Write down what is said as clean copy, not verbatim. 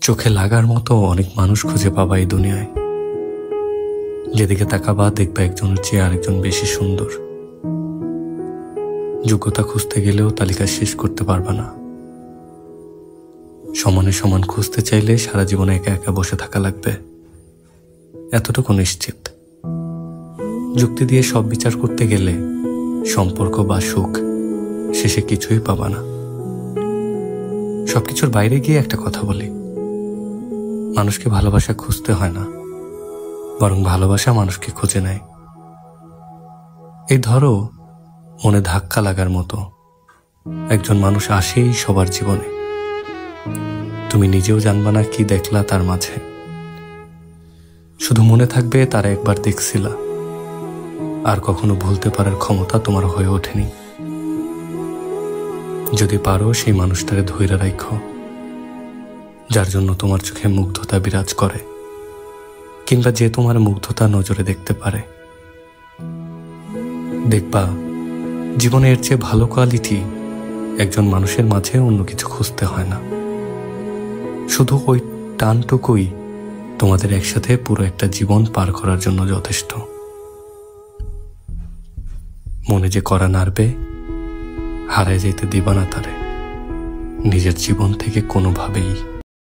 চোখে লাগার মতো অনেক মানুষ খুঁজে পাবা এই দুনিয়ায়। যেদিকে তাকাবা দেখবা একজনের চেয়ে আরেকজন বেশি সুন্দর। যোগ্যতা খুঁজতে গেলেও তালিকা শেষ করতে পারবা না। সমানে সমান খুঁজতে চাইলে সারা জীবনে একা একা বসে থাকা লাগবে, এতটুকু নিশ্চিত। যুক্তি দিয়ে সব বিচার করতে গেলে সম্পর্ক বা সুখ শেষে কিছুই পাবা না। সবকিছুর বাইরে গিয়ে একটা কথা বলি, মানুষকে ভালোবাসা খুঁজতে হয় না, বরং ভালোবাসা মানুষকে খুঁজে নেয়। এই ধরো, মনে ধাক্কা লাগার মতো একজন মানুষ আসেই সবার জীবনে। তুমি নিজেও জানবা না কি দেখলা তার মাঝে, শুধু মনে থাকবে তারা একবার দেখছিলা, আর কখনো ভুলতে পারার ক্ষমতা তোমার হয়ে ওঠেনি। যদি পারো সেই মানুষটারে ধইরা রাখো, যার জন্য তোমার চোখে মুগ্ধতা বিরাজ করে, কিংবা যে তোমার মুগ্ধতা নজরে দেখতে পারে। দেখবা জীবনে এর চেয়ে ভালো কোয়ালিটি একজন মানুষের মাঝে অন্য কিছু খুঁজতে হয় না। শুধু ওই টানটুকুই তোমাদের একসাথে পুরো একটা জীবন পার করার জন্য যথেষ্ট। মনে যে করা নাড়বে, হারায় যেতে দিবা না তারে নিজের জীবন থেকে কোনোভাবেই।